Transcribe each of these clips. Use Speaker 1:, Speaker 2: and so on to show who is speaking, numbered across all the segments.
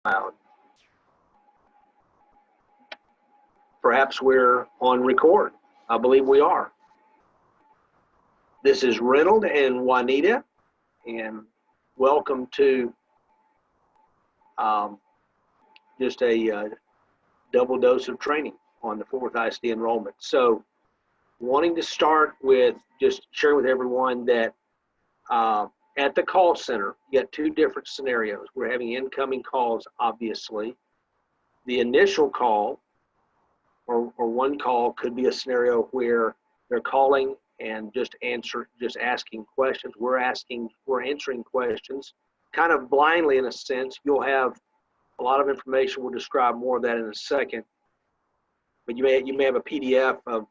Speaker 1: loud. Perhaps we're on record. I believe we are. This is Reynold and Juanita, and welcome to just a double dose of training on the Fort Worth ISD enrollment. So, wanting to start with just sharing with everyone that at the call center, you got two different scenarios. We're having incoming calls, obviously. The initial call, or one call, could be a scenario where they're calling and just asking questions. We're answering questions kind of blindly in a sense. You'll have a lot of information. We'll describe more of that in a second. But you may have a PDF of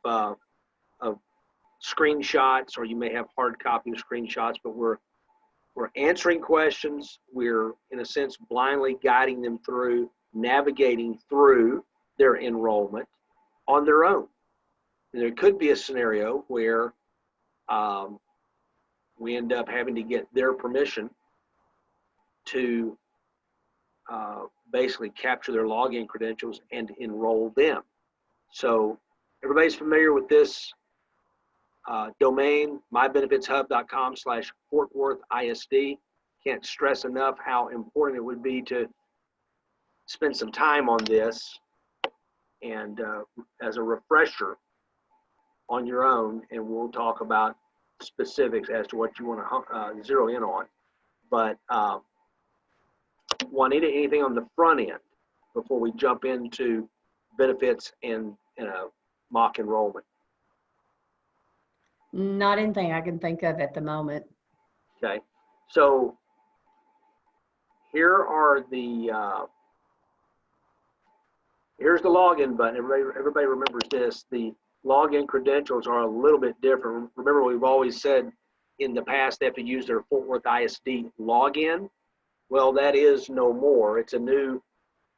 Speaker 1: screenshots, or you may have hard copy of screenshots, but we're answering questions. We're, in a sense, blindly guiding them through, navigating through their enrollment on their own. And there could be a scenario where we end up having to get their permission to basically capture their login credentials and enroll them. So everybody's familiar with this domain, mybenefitshub.com/Fort Worth ISD. Can't stress enough how important it would be to spend some time on this and as a refresher on your own, and we'll talk about specifics as to what you want to zero in on. But Juanita, anything on the front end before we jump into benefits and mock enrollment?
Speaker 2: Not anything I can think of at the moment.
Speaker 1: Okay, so here are the here's the login button. Everybody remembers this. The login credentials are a little bit different. Remember, we've always said in the past they have to use their Fort Worth ISD login. Well, that is no more. It's a new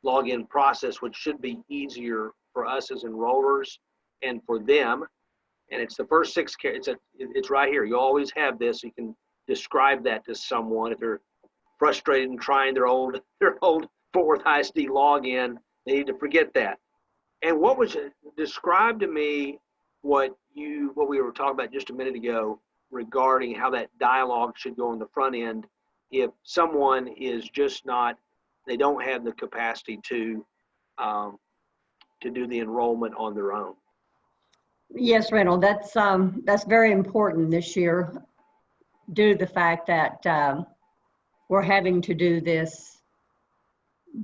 Speaker 1: login process, which should be easier for us as enrollers and for them. And it's the first six, it's right here. You always have this. You can describe that to someone if they're frustrated and trying their old Fort Worth ISD login. They need to forget that. And what was it? Describe to me what we were talking about just a minute ago regarding how that dialogue should go on the front end if someone is just not, they don't have the capacity to do the enrollment on their own.
Speaker 2: Yes, Reynold, that's very important this year due to the fact that we're having to do this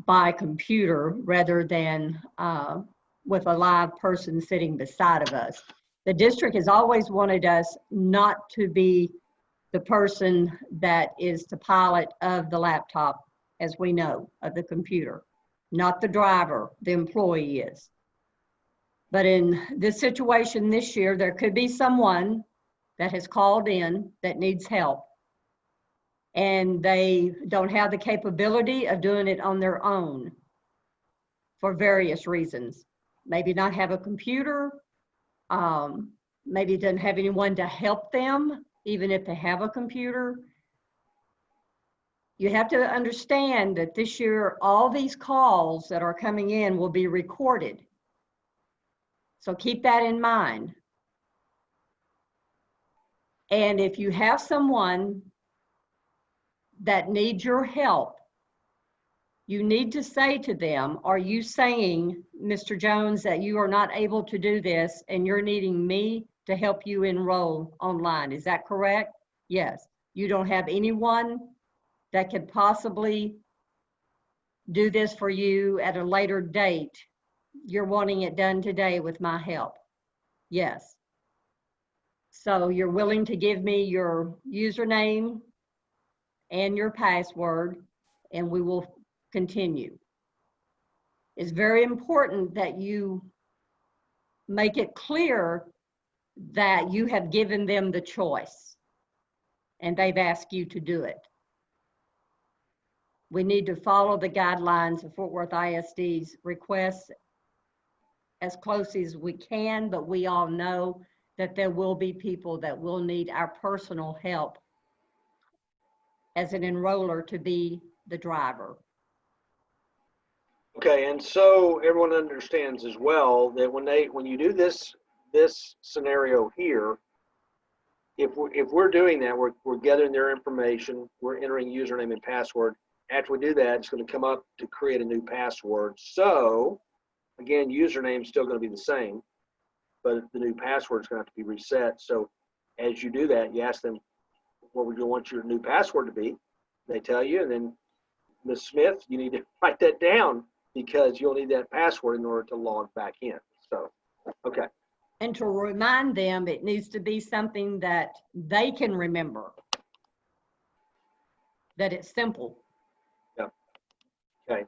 Speaker 2: by computer rather than with a live person sitting beside of us. The district has always wanted us not to be the person that is the pilot of the laptop, as we know, of the computer, not the driver, the employee is. But in this situation this year, there could be someone that has called in that needs help, and they don't have the capability of doing it on their own for various reasons. Maybe not have a computer, maybe doesn't have anyone to help them, even if they have a computer. You have to understand that this year, all these calls that are coming in will be recorded. So keep that in mind. And if you have someone that needs your help, you need to say to them, are you saying, Mr. Jones, that you are not able to do this and you're needing me to help you enroll online? Is that correct? Yes. You don't have anyone that could possibly do this for you at a later date. You're wanting it done today with my help. Yes. So you're willing to give me your username and your password, and we will continue. It's very important that you make it clear that you have given them the choice and they've asked you to do it. We need to follow the guidelines of Fort Worth ISD's requests as close as we can, but we all know that there will be people that will need our personal help as an enroller to be the driver.
Speaker 1: Okay, and so everyone understands as well that when you do this scenario here, if we're doing that, we're gathering their information, we're entering username and password. After we do that, it's going to come up to create a new password. So again, username is still going to be the same, but the new password is going to have to be reset. So as you do that, you ask them, what would you want your new password to be? They tell you, and then Ms. Smith, you need to write that down because you'll need that password in order to log back in. So, okay.
Speaker 2: And to remind them, it needs to be something that they can remember, that it's simple.
Speaker 1: Yeah. Okay.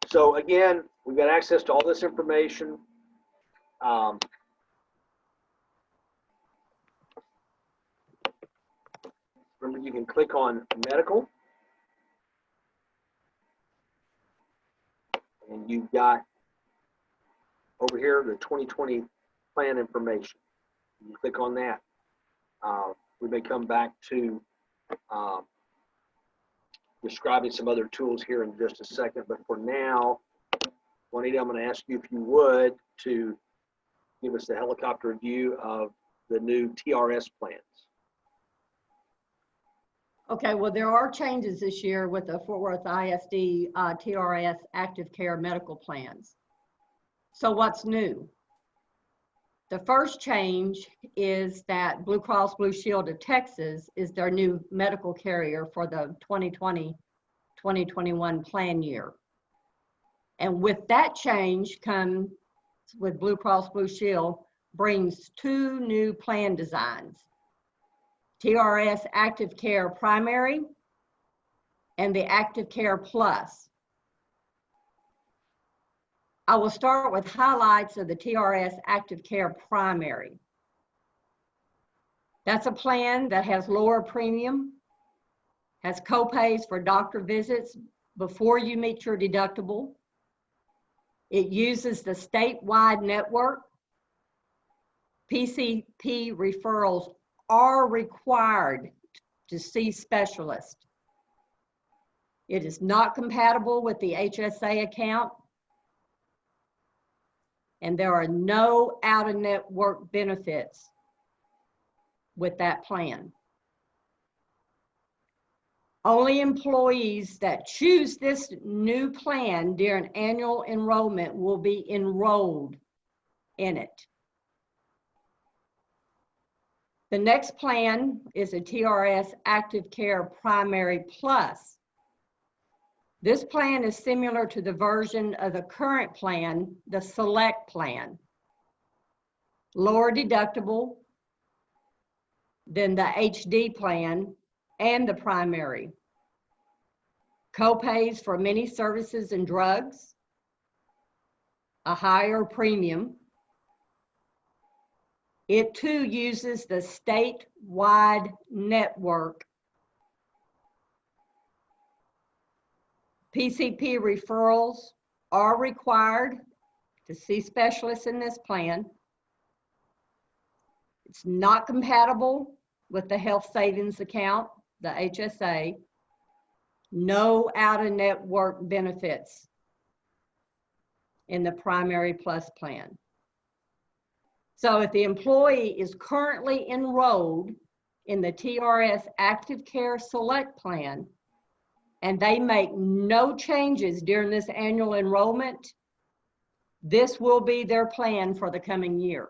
Speaker 1: So again, we've got access to all this information. Remember, you can click on medical, and you've got over here the 2020 plan information. You click on that. We may come back to describing some other tools here in just a second, but for now, Juanita, I'm going to ask you if you would to give us the helicopter view of the new TRS plans.
Speaker 2: Okay, well, there are changes this year with the Fort Worth ISD TRS active care medical plans. So what's new? The first change is that Blue Cross Blue Shield of Texas is their new medical carrier for the 2020-2021 plan year. And with that change comes with Blue Cross Blue Shield brings two new plan designs. TRS Active Care Primary and the Active Care Plus. I will start with highlights of the TRS Active Care Primary. That's a plan that has lower premium, has copays for doctor visits before you meet your deductible. It uses the statewide network. PCP referrals are required to see specialists. It is not compatible with the HSA account, and there are no out-of-network benefits with that plan. Only employees that choose this new plan during annual enrollment will be enrolled in it. The next plan is a TRS Active Care Primary Plus. This plan is similar to the version of the current plan, the Select plan. Lower deductible than the HD plan and the primary. Copays for many services and drugs, a higher premium. It too uses the statewide network. PCP referrals are required to see specialists in this plan. It's not compatible with the health savings account, the HSA. No out-of-network benefits in the Primary Plus plan. So if the employee is currently enrolled in the TRS Active Care Select plan and they make no changes during this annual enrollment, this will be their plan for the coming year.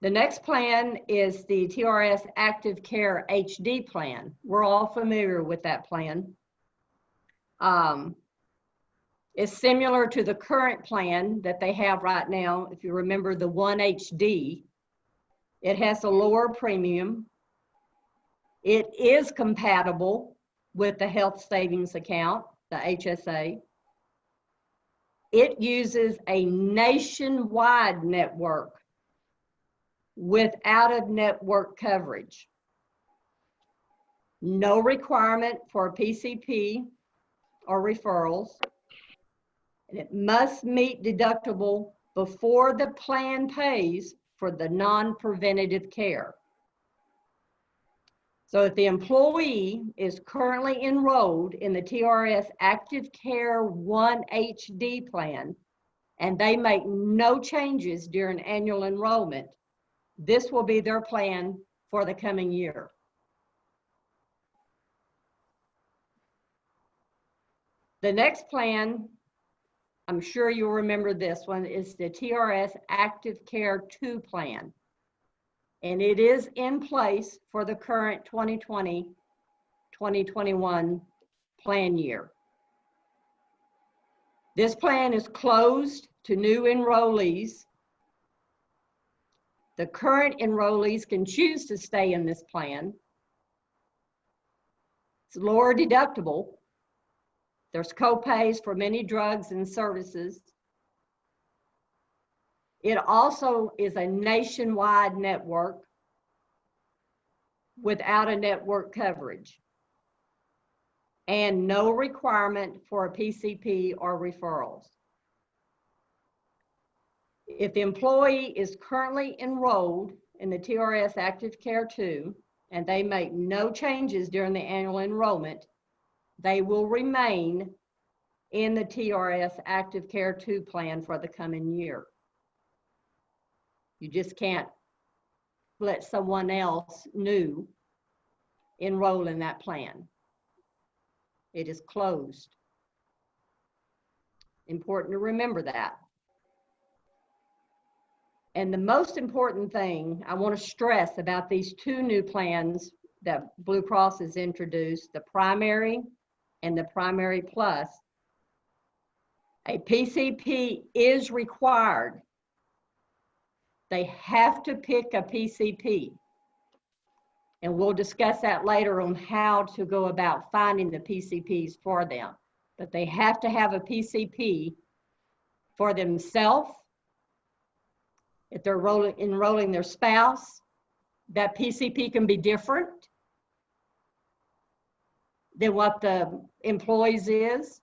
Speaker 2: The next plan is the TRS Active Care HD plan. We're all familiar with that plan. It's similar to the current plan that they have right now. If you remember the 1HD, it has a lower premium. It is compatible with the health savings account, the HSA. It uses a nationwide network with out-of-network coverage. No requirement for PCP or referrals. And it must meet deductible before the plan pays for the non-preventative care. So if the employee is currently enrolled in the TRS Active Care 1 HD plan and they make no changes during annual enrollment, this will be their plan for the coming year. The next plan, I'm sure you'll remember this one, is the TRS Active Care 2 plan. And it is in place for the current 2020-2021 plan year. This plan is closed to new enrollees. The current enrollees can choose to stay in this plan. It's lower deductible. There's co-pays for many drugs and services. It also is a nationwide network without a network coverage, and no requirement for a PCP or referrals. If the employee is currently enrolled in the TRS Active Care 2 and they make no changes during the annual enrollment, they will remain in the TRS Active Care 2 plan for the coming year. You just can't let someone else new enroll in that plan. It is closed. Important to remember that. And the most important thing I want to stress about these two new plans that Blue Cross has introduced, the primary and the primary plus, a PCP is required. They have to pick a PCP. And we'll discuss that later on how to go about finding the PCPs for them. But they have to have a PCP for themselves. If they're enrolling their spouse, that PCP can be different than what the employees is.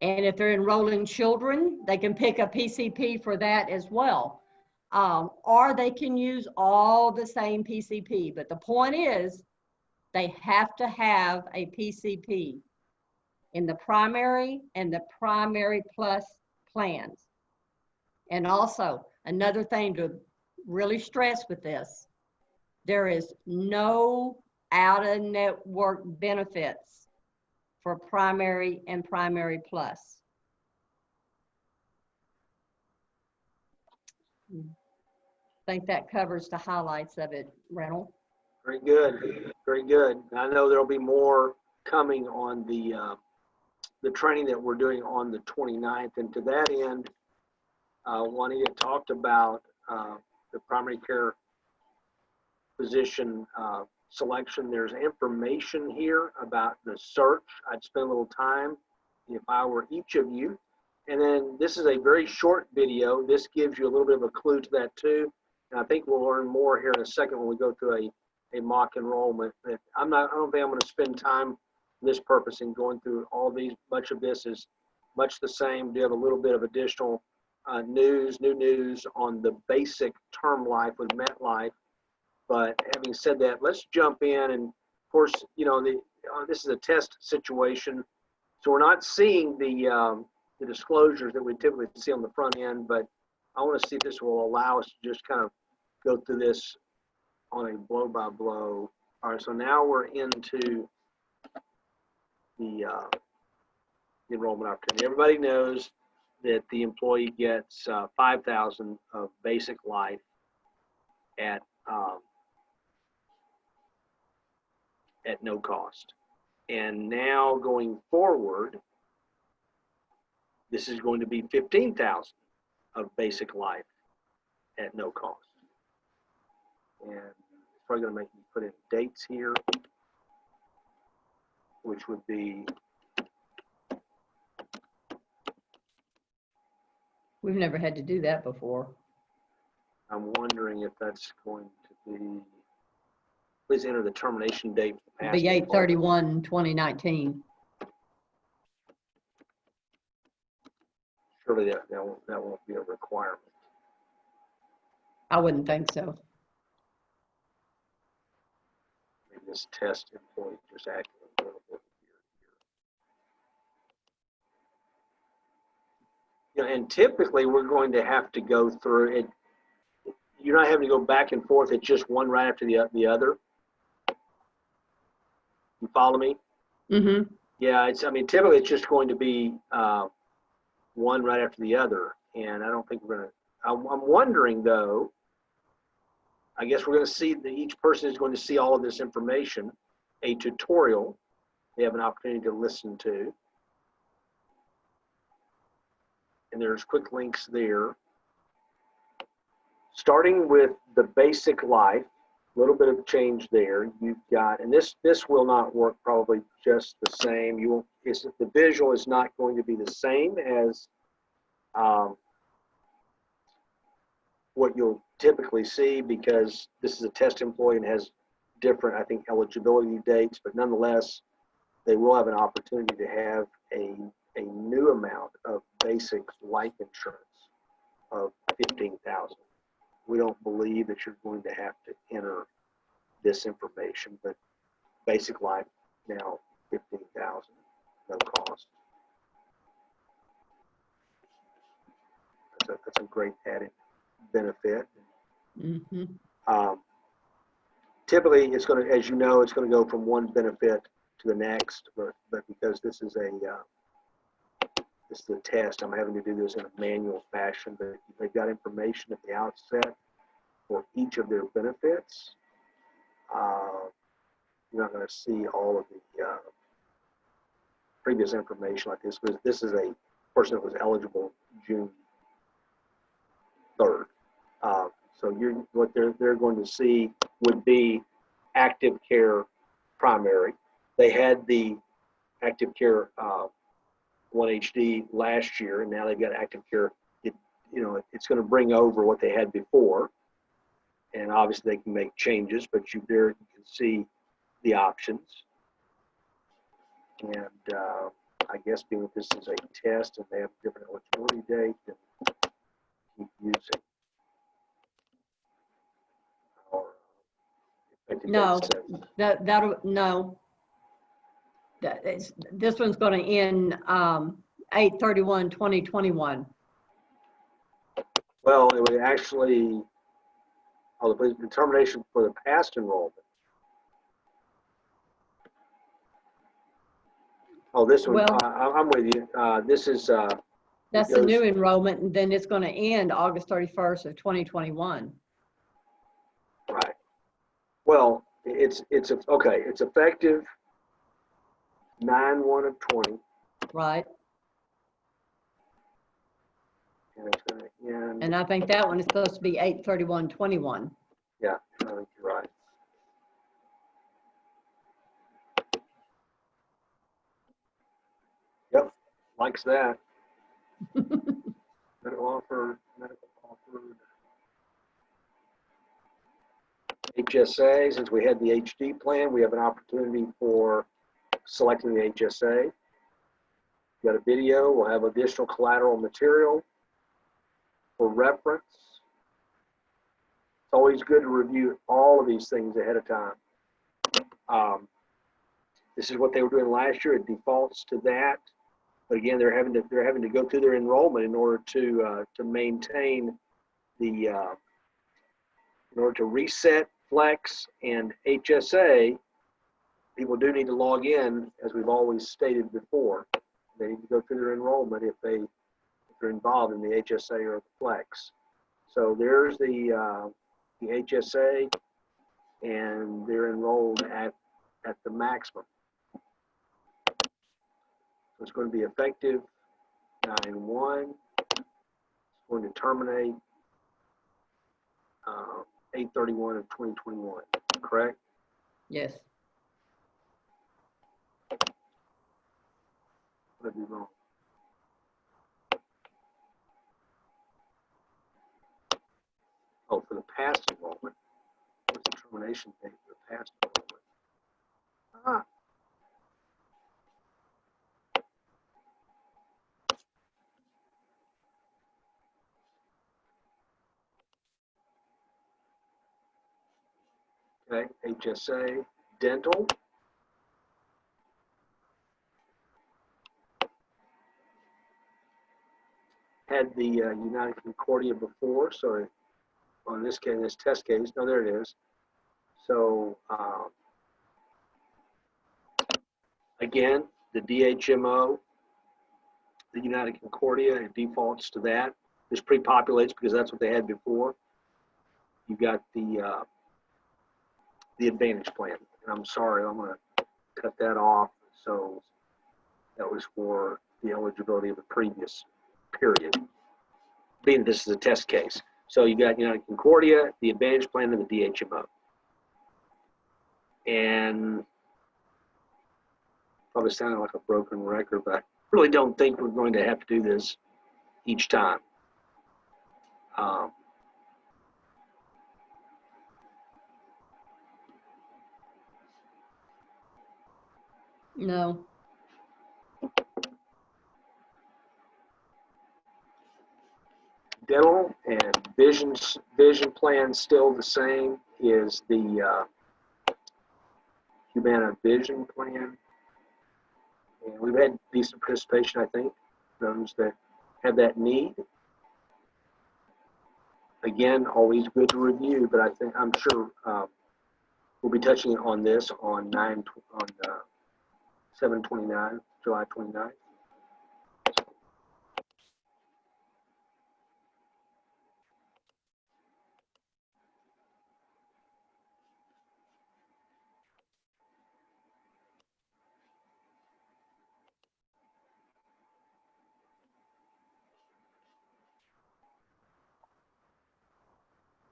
Speaker 2: And if they're enrolling children, they can pick a PCP for that as well. Or they can use all the same PCP. But the point is, they have to have a PCP in the primary and the primary plus plans. And also, another thing to really stress with this, there is no out-of-network benefits for primary and primary plus. I think that covers the highlights of it, Reynolds.
Speaker 1: Very good, very good. I know there'll be more coming on the training that we're doing on the 29th, and to that end, Juanita talked about the primary care physician selection. There's information here about the search. I'd spend a little time if I were each of you. And then this is a very short video. This gives you a little bit of a clue to that too. And I think we'll learn more here in a second when we go through a mock enrollment. But I don't think I'm going to spend time for this purpose in going through all these. Much of this is much the same. Do have a little bit of additional new news on the basic term life with MetLife. But having said that, let's jump in. And of course, you know, this is a test situation, so we're not seeing the disclosures that we typically see on the front end. But I want to see if this will allow us to just kind of go through this on a blow by blow. All right, so now we're into the enrollment opportunity. Everybody knows that the employee gets $5,000 of basic life at no cost. And now going forward, this is going to be $15,000 of basic life at no cost. And it's probably going to make me put in dates here, which would be.
Speaker 2: We've never had to do that before.
Speaker 1: I'm wondering if that's going to be. Please enter the termination date.
Speaker 2: It'll be 8/31/2019.
Speaker 1: Surely that won't be a requirement.
Speaker 2: I wouldn't think so.
Speaker 1: this test employee just acting a little bit weird here. And typically we're going to have to go through it. You're not having to go back and forth. It's just one right after the other. You follow me?
Speaker 2: Mm-hmm.
Speaker 1: Yeah, I mean, typically it's just going to be one right after the other. And I don't think we're going to, I'm wondering though, I guess we're going to see that each person is going to see all of this information, a tutorial they have an opportunity to listen to. And there's quick links there. Starting with the basic life, a little bit of change there. You've got, and this will not work probably just the same. You won't, the visual is not going to be the same as what you'll typically see, because this is a test employee and has different, I think, eligibility dates, but nonetheless, they will have an opportunity to have a new amount of basic life insurance of $15,000. We don't believe that you're going to have to enter this information, but basic life now $15,000, no cost. That's a great added benefit.
Speaker 2: Mm-hmm.
Speaker 1: Typically, it's going to, as you know, it's going to go from one benefit to the next, but because this is a test, I'm having to do this in a manual fashion. But they've got information at the outset for each of their benefits. You're not going to see all of the previous information like this, because this is a person that was eligible June 3rd. So what they're going to see would be active care primary. They had the active care 1HD last year, and now they've got active care. It's going to bring over what they had before, and obviously they can make changes, but you can see the options. And I guess being that this is a test and they have a different eligibility date, then keep using our effective
Speaker 2: No,
Speaker 1: date.
Speaker 2: no. This one's going to end 8/31/2021.
Speaker 1: Well, it would actually, the determination for the past enrollment. Oh, this one,
Speaker 2: Well,
Speaker 1: I'm with you. This is.
Speaker 2: That's the new enrollment, and then it's going to end August 31st of 2021.
Speaker 1: Right. Well, it's okay. It's effective 9/1/20.
Speaker 2: Right.
Speaker 1: And it's going to end.
Speaker 2: And I think that one is supposed to be 8/31/21.
Speaker 1: Yeah, I think you're right. Yep, likes that. Medical offered. HSA, since we had the HD plan, we have an opportunity for selecting the HSA. Got a video, we'll have additional collateral material for reference. It's always good to review all of these things ahead of time. This is what they were doing last year. It defaults to that, but again, they're having to go through their enrollment in order to maintain the in order to reset Flex and HSA. People do need to log in, as we've always stated before. They need to go through their enrollment if they're involved in the HSA or the Flex. So there's the HSA, and they're enrolled at the maximum. So it's going to be effective 9/1. It's going to terminate 8/31/2021. Correct?
Speaker 2: Yes.
Speaker 1: Could be wrong. Oh, for the past enrollment. What's the termination date for the past enrollment? Okay, HSA, dental. Had the United Concordia before, so on this case, this test case, no, there it is. So again, the DHMO, the United Concordia, it defaults to that. This pre-populates because that's what they had before. You got the Advantage plan, and I'm sorry, I'm going to cut that off. So that was for the eligibility of the previous period, being this is a test case. So you got United Concordia, the Advantage plan, and the DHMO. And probably sounding like a broken record, but I really don't think we're going to have to do this each time.
Speaker 2: No.
Speaker 1: Dental and vision plan still the same is the Humana Vision plan. And we've had decent participation, I think, those that have that need. Again, always good to review, but I'm sure we'll be touching on this on 7/29, July 29th.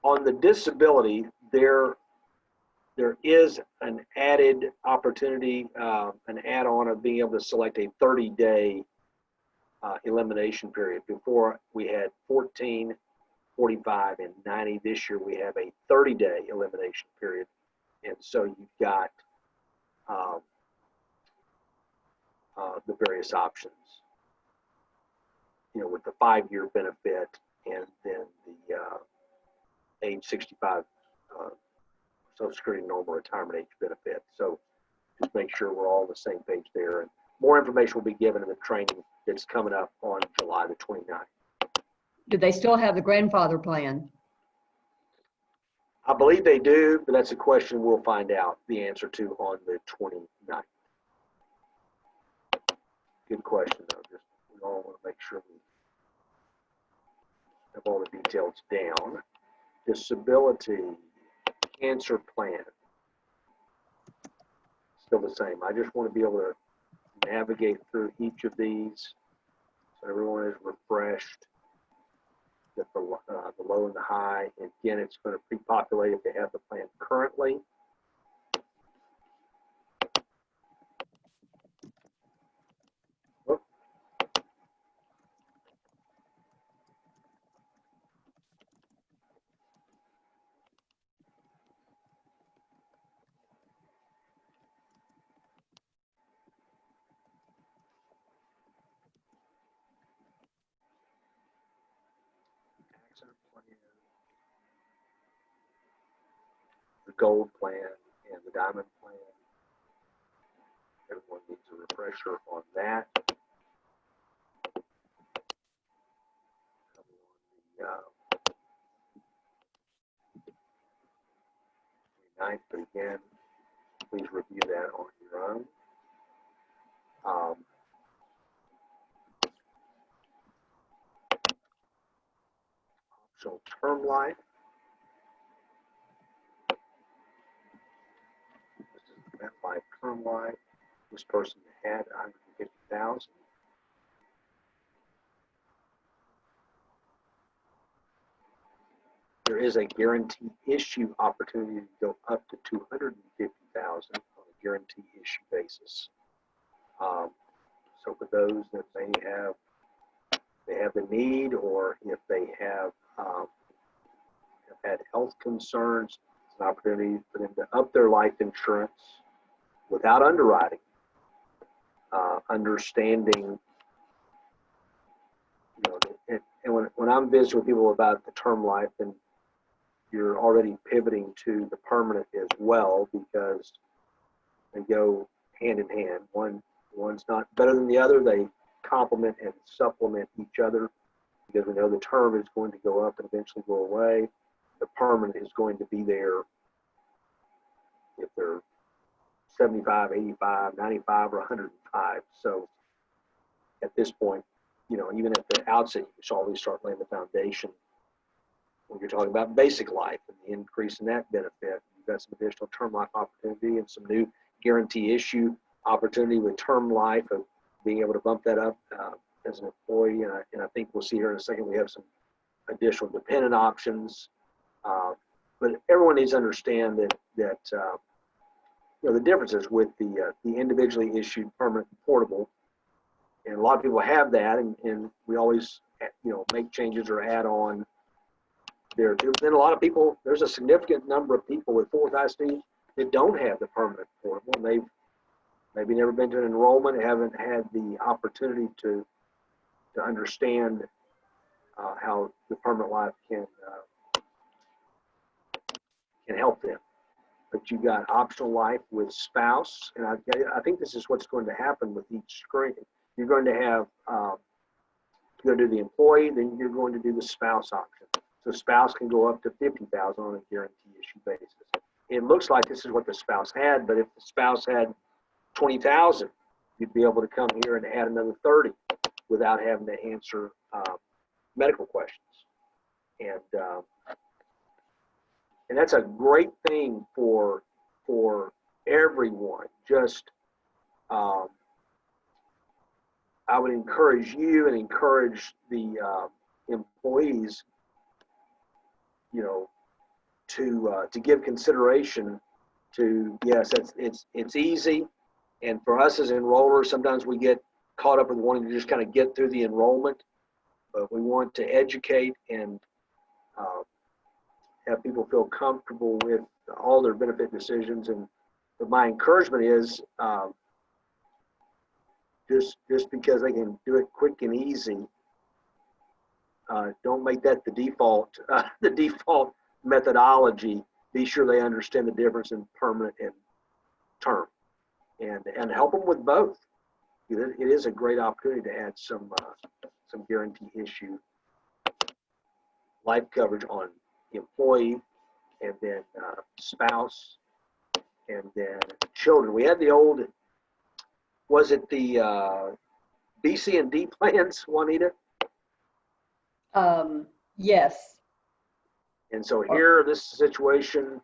Speaker 1: On the disability, there is an added opportunity, an add-on of being able to select a 30-day elimination period. Before we had 14, 45, and 90. This year we have a 30-day elimination period. And so you've got the various options, you know, with the 5-year benefit and then the age 65 Social Security normal retirement age benefit. So just make sure we're all on the same page there. And more information will be given in the training that's coming up on July the 29th.
Speaker 2: Do they still have the grandfather plan?
Speaker 1: I believe they do, but that's a question we'll find out the answer to on the 29th. Good question, though. Just we all want to make sure we have all the details down. Disability, cancer plan, still the same. I just want to be able to navigate through each of these so everyone is refreshed. Get the low and the high. And again, it's going to pre-populate if they have the plan currently. The gold plan and the diamond plan. Everyone needs a refresher on that. The 29th, but again, please review that on your own. Optional term life. MetLife term life. This person had 150,000. There is a guarantee issue opportunity to go up to 250,000 on a guarantee issue basis. So for those that may have, they have the need, or if they have had health concerns, it's an opportunity for them to up their life insurance without underwriting, understanding, you know, and when I'm visiting with people about the term life, and you're already pivoting to the permanent as well, because They go hand in hand. One's not better than the other. They complement and supplement each other, because we know the term is going to go up and eventually go away. The permanent is going to be there if they're 75, 85, 95, or 105. So at this point, you know, even at the outset, you should always start laying the foundation when you're talking about basic life and the increase in that benefit. You've got some additional term life opportunity and some new guarantee issue opportunity with term life of being able to bump that up as an employee. And I think we'll see here in a second, we have some additional dependent options. But everyone needs to understand that you know, the differences with the individually issued permanent and portable. And a lot of people have that, and we always, you know, make changes or add on there. Then a lot of people, there's a significant number of people with fourth ISD that don't have the permanent portable, and they've maybe never been to an enrollment, haven't had the opportunity to understand how the permanent life can help them. But you've got optional life with spouse, and I think this is what's going to happen with each screen. You're going to have, you're going to do the employee, then you're going to do the spouse option. So spouse can go up to 50,000 on a guarantee issue basis. It looks like this is what the spouse had, but if the spouse had 20,000, you'd be able to come here and add another 30 without having to answer medical questions. And that's a great thing for everyone. Just I would encourage you and encourage the employees, you know, to give consideration to, yes, it's easy. And for us as enrollers, sometimes we get caught up with wanting to just kind of get through the enrollment, but we want to educate and have people feel comfortable with all their benefit decisions. And but my encouragement is just because they can do it quick and easy, don't make that the default methodology. Be sure they understand the difference in permanent and term, and help them with both. It is a great opportunity to add some guarantee issue life coverage on employee, and then spouse, and then children. We had the old, was it the B, C, and D plans, Juanita?
Speaker 2: Yes.
Speaker 1: And so here, this situation,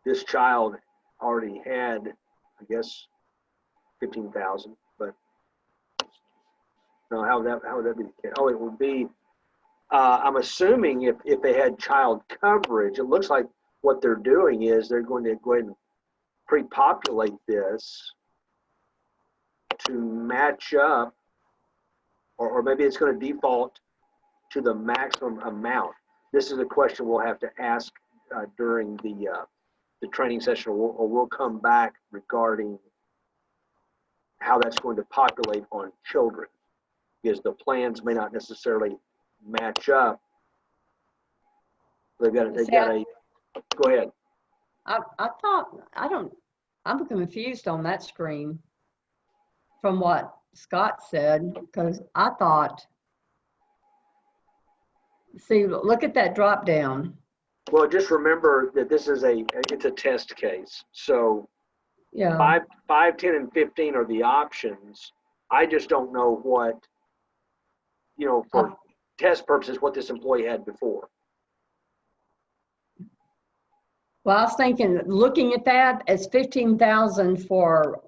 Speaker 1: this child already had, I guess, 15,000, but no, how would that be the case? Oh, it would be, I'm assuming if they had child coverage, it looks like what they're doing is they're going to go ahead and pre-populate this to match up, or maybe it's going to default to the maximum amount. This is a question we'll have to ask during the training session, or we'll come back regarding how that's going to populate on children, because the plans may not necessarily match up. They've got a, go ahead.
Speaker 2: I'm confused on that screen from what Scott said, because I thought, see, look at that drop down.
Speaker 1: Well, just remember that this is it's a test case. So
Speaker 2: yeah,
Speaker 1: 5, 10, and 15 are the options. I just don't know what, you know, for test purposes, what this employee had before.
Speaker 2: Well, I was thinking, looking at that, as 15,000 for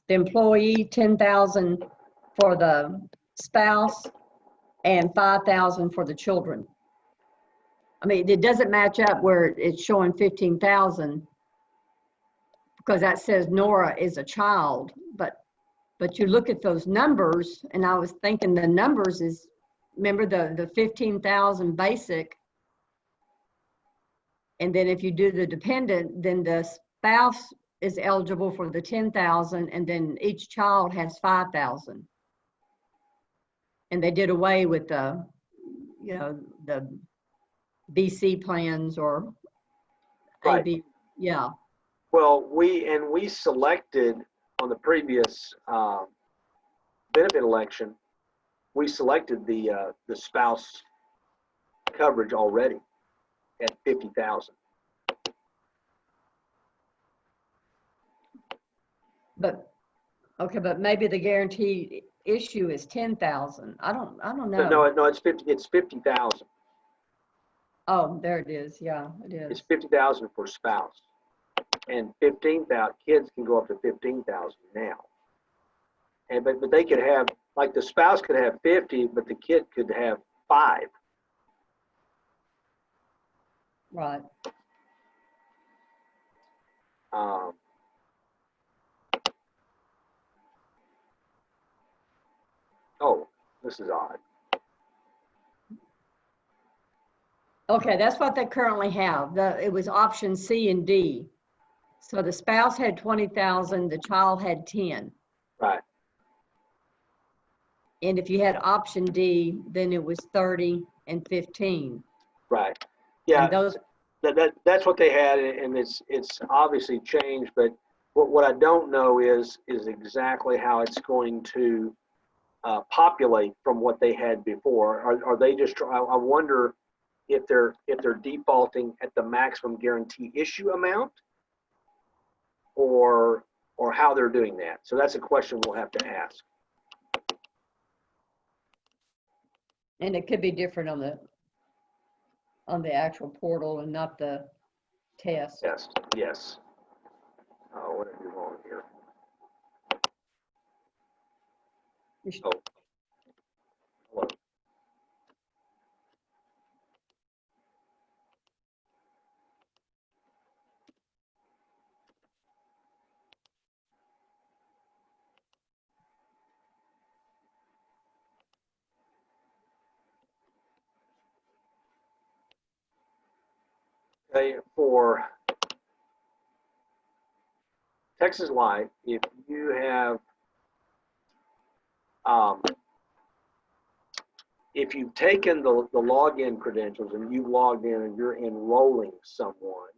Speaker 2: the employee, 10,000 for the spouse, and 5,000 for the children. I mean, it doesn't match up where it's showing 15,000 because that says Nora is a child, but you look at those numbers, and I was thinking the numbers is, remember the 15,000 basic, and then if you do the dependent, then the spouse is eligible for the 10,000, and then each child has 5,000. And they did away with the, you know, the BC plans or
Speaker 1: Right.
Speaker 2: AB, yeah.
Speaker 1: Well, we selected on the previous benefit election, we selected the spouse coverage already at 50,000.
Speaker 2: But okay, but maybe the guarantee issue is 10,000. I don't know.
Speaker 1: No, it's 50,000.
Speaker 2: Oh, there it is. Yeah, it
Speaker 1: It's
Speaker 2: is.
Speaker 1: 50,000 for spouse, and 15,000 kids can go up to 15,000 now. And but they could have, like, the spouse could have 50, but the kid could have 5.
Speaker 2: Right.
Speaker 1: Oh, this is odd.
Speaker 2: Okay, that's what they currently have. It was option C and D. So the spouse had 20,000, the child had 10.
Speaker 1: Right.
Speaker 2: And if you had option D, then it was 30 and 15.
Speaker 1: Right. Yeah.
Speaker 2: And those,
Speaker 1: that's what they had, and it's obviously changed. But what I don't know is exactly how it's going to populate from what they had before. Are they just? I wonder if they're defaulting at the maximum guarantee issue amount, or how they're doing that. So that's a question we'll have to ask.
Speaker 2: and it could be different on the actual portal and not the test.
Speaker 1: Yes. Oh, what did I do wrong here? Oh, hello. Okay, for Texas Life, if you have, if you've taken the login credentials and you've logged in and you're enrolling someone,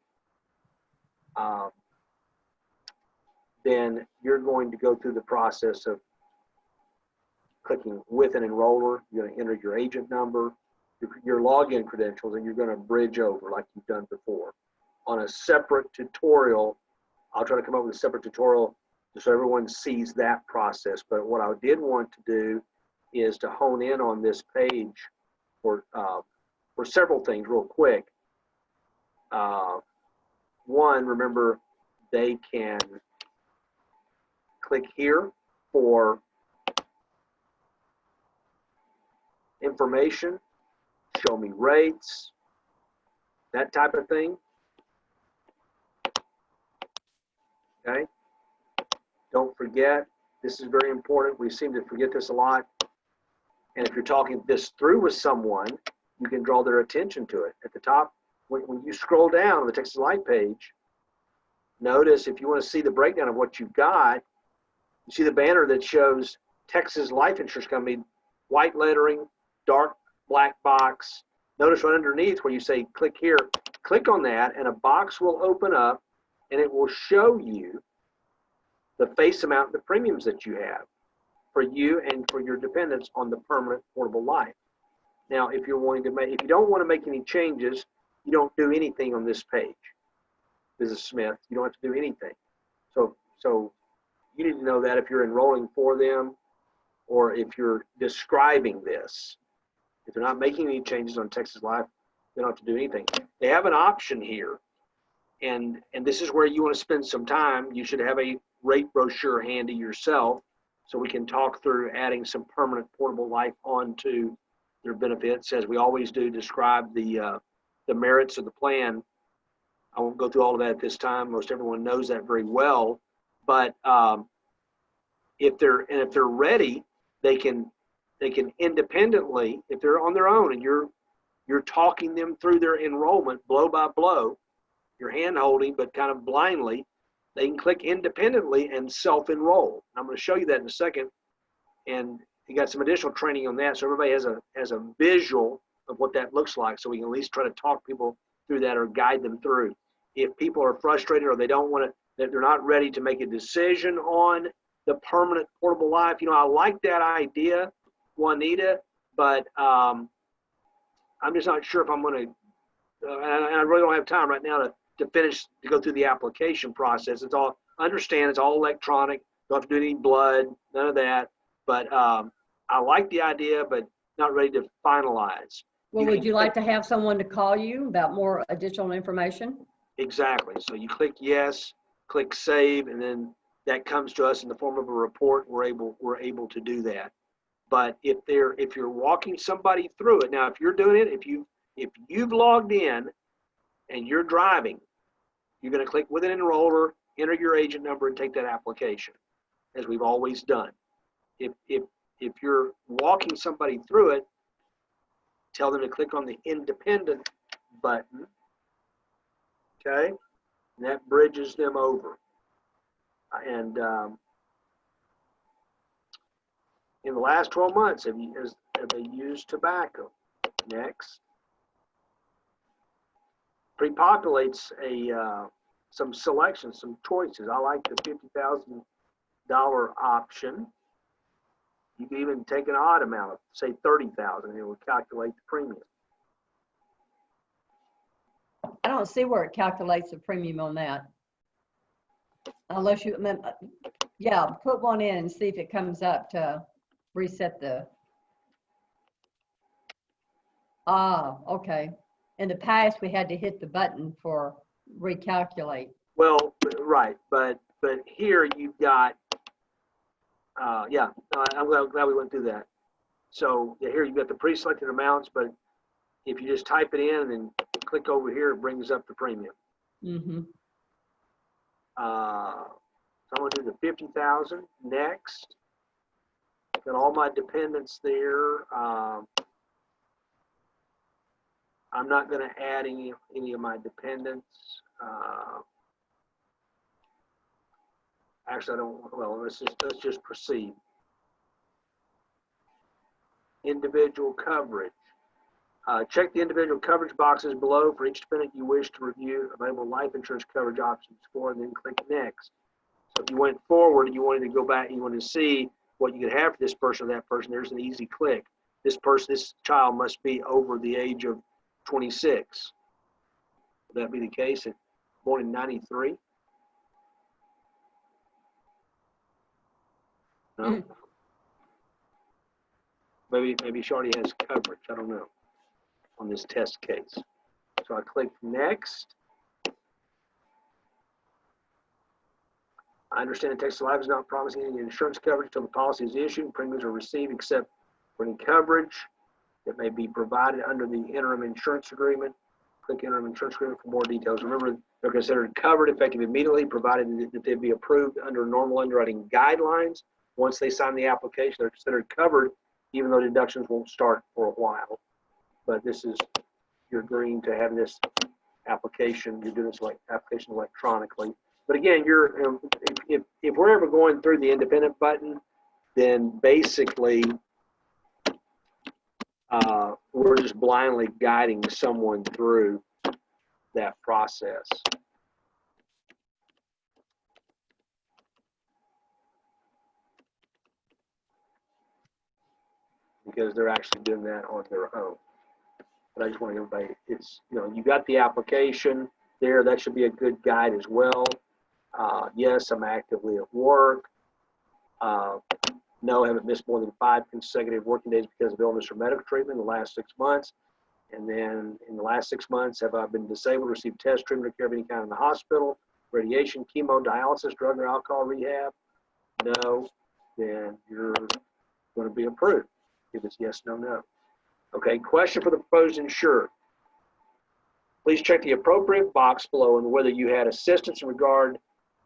Speaker 1: then you're going to go through the process of clicking with an enroller. You're going to enter your agent number, your login credentials, and you're going to bridge over like you've done before. On a separate tutorial, I'll try to come up with a separate tutorial so everyone sees that process. But what I did want to do is to hone in on this page for several things real quick. One, remember, they can click here for information, show me rates, that type of thing. Okay. Don't forget, this is very important. We seem to forget this a lot. And if you're talking this through with someone, you can draw their attention to it. At the top, when you scroll down on the Texas Life page, notice if you want to see the breakdown of what you've got, you see the banner that shows Texas Life Insurance Company, white lettering, dark black box. Notice right underneath where you say click here, click on that and a box will open up and it will show you the face amount of the premiums that you have for you and for your dependents on the permanent portable life. Now, if you're wanting to make, if you don't want to make any changes, you don't do anything on this page. Mrs. Smith, you don't have to do anything. So you need to know that if you're enrolling for them or if you're describing this. If they're not making any changes on Texas Life, they don't have to do anything. They have an option here, and this is where you want to spend some time. You should have a rate brochure handy yourself so we can talk through adding some permanent portable life onto their benefits. As we always do, describe the merits of the plan. I won't go through all of that at this time. Most everyone knows that very well. But if they're ready, they can independently, if they're on their own and you're talking them through their enrollment blow by blow, you're hand holding but kind of blindly, they can click independently and self-enroll. I'm going to show you that in a second, and you got some additional training on that so everybody has a visual of what that looks like, so we can at least try to talk people through that or guide them through. If people are frustrated or they don't want to, that they're not ready to make a decision on the permanent portable life, you know, I like that idea, Juanita, but I'm just not sure if I'm going to, and I really don't have time right now to go through the application process. It's all, understand it's all electronic, don't have to do any blood, none of that. But I like the idea, but not ready to finalize.
Speaker 2: Well, would you like to have someone to call you about more additional information?
Speaker 1: Exactly. So you click yes, click save, and then that comes to us in the form of a report. We're able to do that. But if you're walking somebody through it, now if you're doing it, if you've logged in and you're driving, you're going to click with an enroller, enter your agent number, and take that application, as we've always done. If you're walking somebody through it, tell them to click on the independent button, okay? And that bridges them over. And in the last 12 months, have they used tobacco? Next. Pre-populates some selections, some choices. I like the $50,000 option. You can even take an odd amount of, say, $30,000, and it will calculate the premium.
Speaker 2: I don't see where it calculates the premium on that. Unless you, yeah, put one in and see if it comes up to reset the, okay. In the past, we had to hit the button for recalculate.
Speaker 1: Well, right, but here you've got, yeah, I'm glad we went through that. So yeah, here you've got the pre-selected amounts, but if you just type it in and then click over here, it brings up the premium.
Speaker 2: Mm-hmm.
Speaker 1: So I'm going to do the 50,000 next. Got all my dependents there. I'm not going to add any of my dependents. Actually, I don't. Well, let's just proceed. Individual coverage. Check the individual coverage boxes below for each dependent you wish to review available life insurance coverage options for, and then click next. So if you went forward and you wanted to go back and you wanted to see what you could have for this person or that person, there's an easy click. This child must be over the age of 26. Would that be the case? Born in 93? No? Maybe she already has coverage. I don't know on this test case. So I click next. I understand that Texas Life is not promising any insurance coverage until the policy is issued and premiums are received, except for any coverage that may be provided under the interim insurance agreement. Click interim insurance agreement for more details. Remember, they're considered covered effective immediately, provided that they be approved under normal underwriting guidelines. Once they sign the application, they're considered covered, even though deductions won't start for a while. But this is, you're agreeing to have this application, you're doing this application electronically. But again, if we're ever going through the independent button, then basically we're just blindly guiding someone through that process. Because they're actually doing that on their own. But I just want everybody, it's, you know, you got the application there. That should be a good guide as well. Yes, I'm actively at work. No, I haven't missed more than 5 consecutive working days because of illness or medical treatment in the last 6 months. And then in the last 6 months, have I been disabled, received test treatment or care of any kind in the hospital, radiation, chemo, dialysis, drug or alcohol rehab? No, then you're going to be approved. If it's yes, no, no. Okay, question for the proposed insured. Please check the appropriate box below on whether you had assistance in regard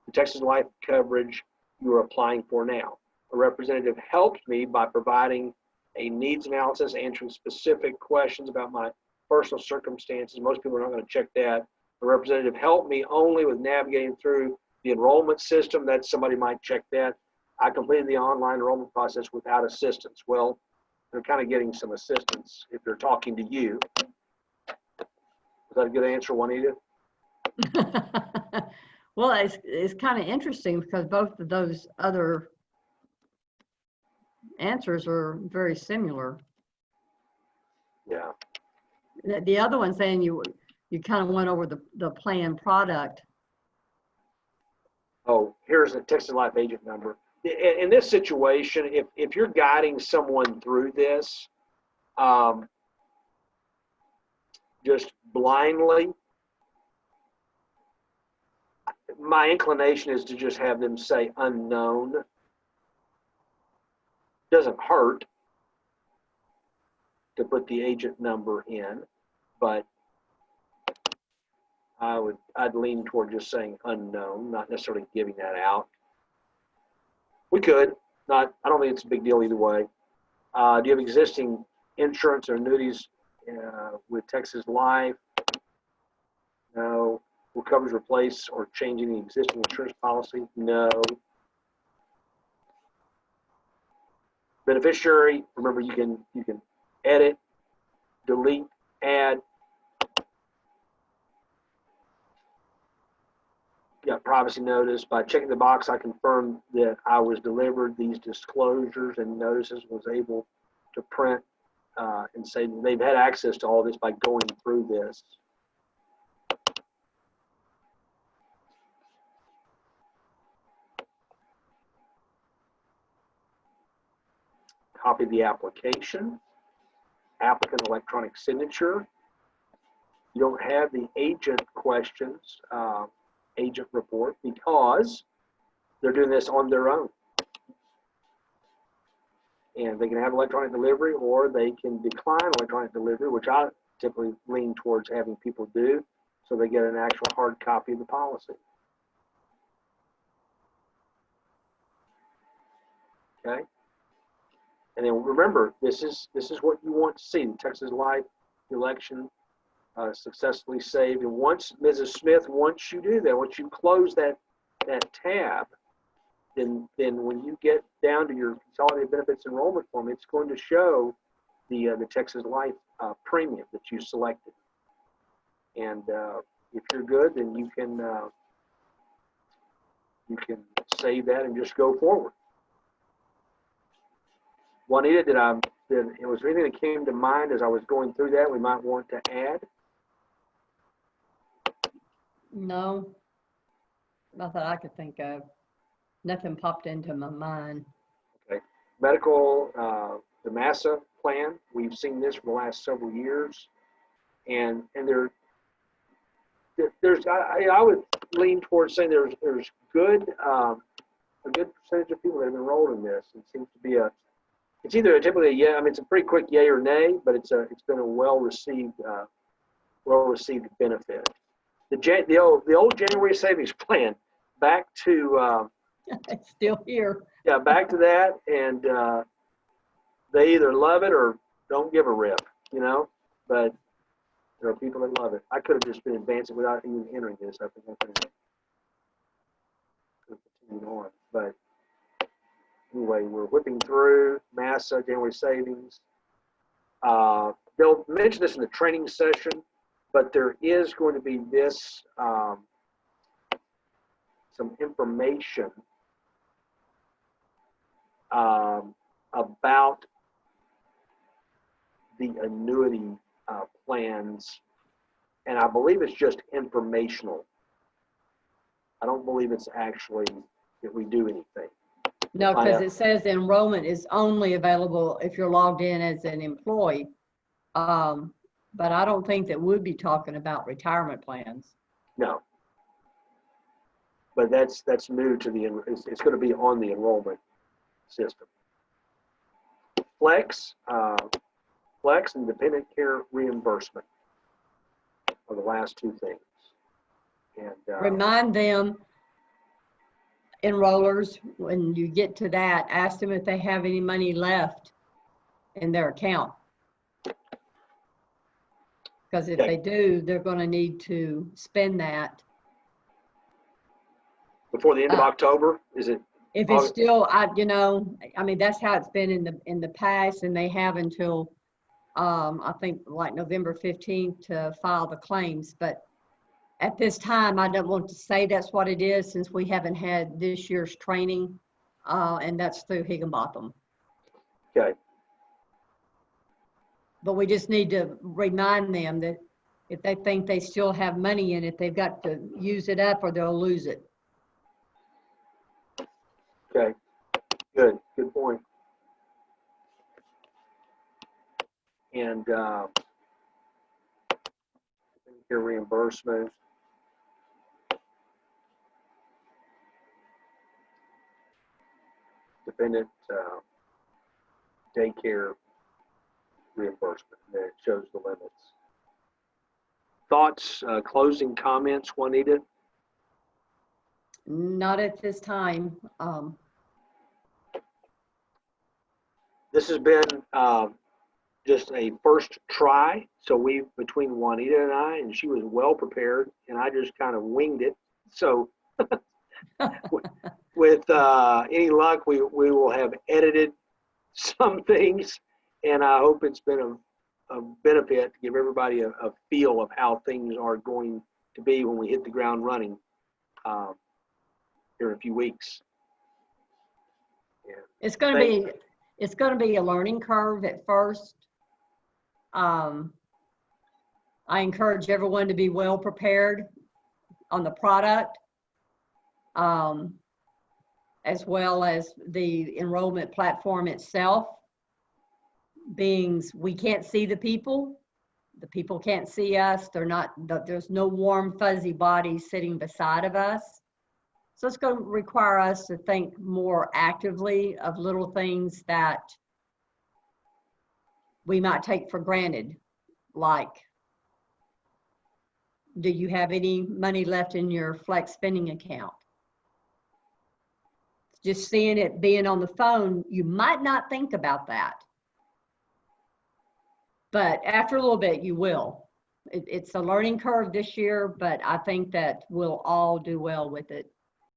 Speaker 1: to Texas Life coverage you are applying for now. A representative helped me by providing a needs analysis, answering specific questions about my personal circumstances. Most people are not going to check that. A representative helped me only with navigating through the enrollment system. That somebody might check that. I completed the online enrollment process without assistance. Well, they're kind of getting some assistance if they're talking to you. Is that a good answer, Juanita?
Speaker 2: Well, it's kind of interesting because both of those other answers are very similar.
Speaker 1: Yeah.
Speaker 2: The other one saying you kind of went over the planned product.
Speaker 1: Oh, here's the Texas Life agent number. In this situation, if you're guiding someone through this, just blindly, my inclination is to just have them say unknown. Doesn't hurt to put the agent number in, but I'd lean toward just saying unknown, not necessarily giving that out. We could, I don't think it's a big deal either way. Do you have existing insurance or annuities with Texas Life? No. Will coverage replace or change any existing insurance policy? No. Beneficiary, remember you can edit, delete, add. Got privacy notice. By checking the box, I confirmed that I was delivered these disclosures and notices, was able to print and say that they've had access to all this by going through this. Copy the application, applicant electronic signature. You don't have the agent questions, agent report, because they're doing this on their own. And they can have electronic delivery or they can decline electronic delivery, which I typically lean towards having people do, so they get an actual hard copy of the policy. Okay? And then remember, this is what you want to see. The Texas Life election successfully saved. And once, Mrs. Smith, once you do that, once you close that tab, then when you get down to your consolidated benefits enrollment form, it's going to show the Texas Life premium that you selected. And if you're good, then you can save that and just go forward. Juanita, was there anything that came to mind as I was going through that we might want to add?
Speaker 2: No, not that I could think of. Nothing popped into my mind.
Speaker 1: Okay. Medical, the MASA plan, we've seen this for the last several years. And I would lean towards saying there's good, a good percentage of people that have enrolled in this. It seems to be it's either typically a yeah, I mean, it's a pretty quick yay or nay, but it's been a well-received benefit. The old January savings plan, back to
Speaker 2: It's still here.
Speaker 1: yeah, back to that, and they either love it or don't give a rip, you know. But there are people that love it. I could have just been advancing without even entering this. I think I could have continued on, but anyway, we're whipping through MASA, January savings. They'll mention this in the training session, but there is going to be this, some information about the annuity plans, and I believe it's just informational. I don't believe it's actually that we do anything.
Speaker 2: No, because it says enrollment is only available if you're logged in as an employee. But I don't think that we'd be talking about retirement plans.
Speaker 1: No. But that's new to it's going to be on the enrollment system. Flex and dependent care reimbursement are the last two things. And
Speaker 2: remind them, enrollers, when you get to that, ask them if they have any money left in their account. Because if they do, they're going to need to spend that.
Speaker 1: Before the end of October, is it?
Speaker 2: If it's still, you know, I mean, that's how it's been in the past, and they have until, I think like November 15th to file the claims. But at this time, I don't want to say that's what it is, since we haven't had this year's training, and that's through Higginbotham.
Speaker 1: Okay.
Speaker 2: But we just need to remind them that if they think they still have money in it, they've got to use it up or they'll lose it.
Speaker 1: Okay. Good point. And your reimbursement. Dependent daycare reimbursement. There it shows the limits. Thoughts, closing comments, Juanita?
Speaker 2: Not at this time.
Speaker 1: This has been just a first try. So between Juanita and I, and she was well prepared, and I just kind of winged it. So with any luck, we will have edited some things, and I hope it's been a benefit to give everybody a feel of how things are going to be when we hit the ground running here in a few weeks. Yeah.
Speaker 2: It's going to be a learning curve at first. I encourage everyone to be well prepared on the product, as well as the enrollment platform itself. Being we can't see the people can't see us. There's no warm, fuzzy body sitting beside of us. So it's going to require us to think more actively of little things that we might take for granted, like, do you have any money left in your flex spending account? Just seeing it being on the phone, you might not think about that. But after a little bit, you will. It's a learning curve this year, but I think that we'll all do well with it.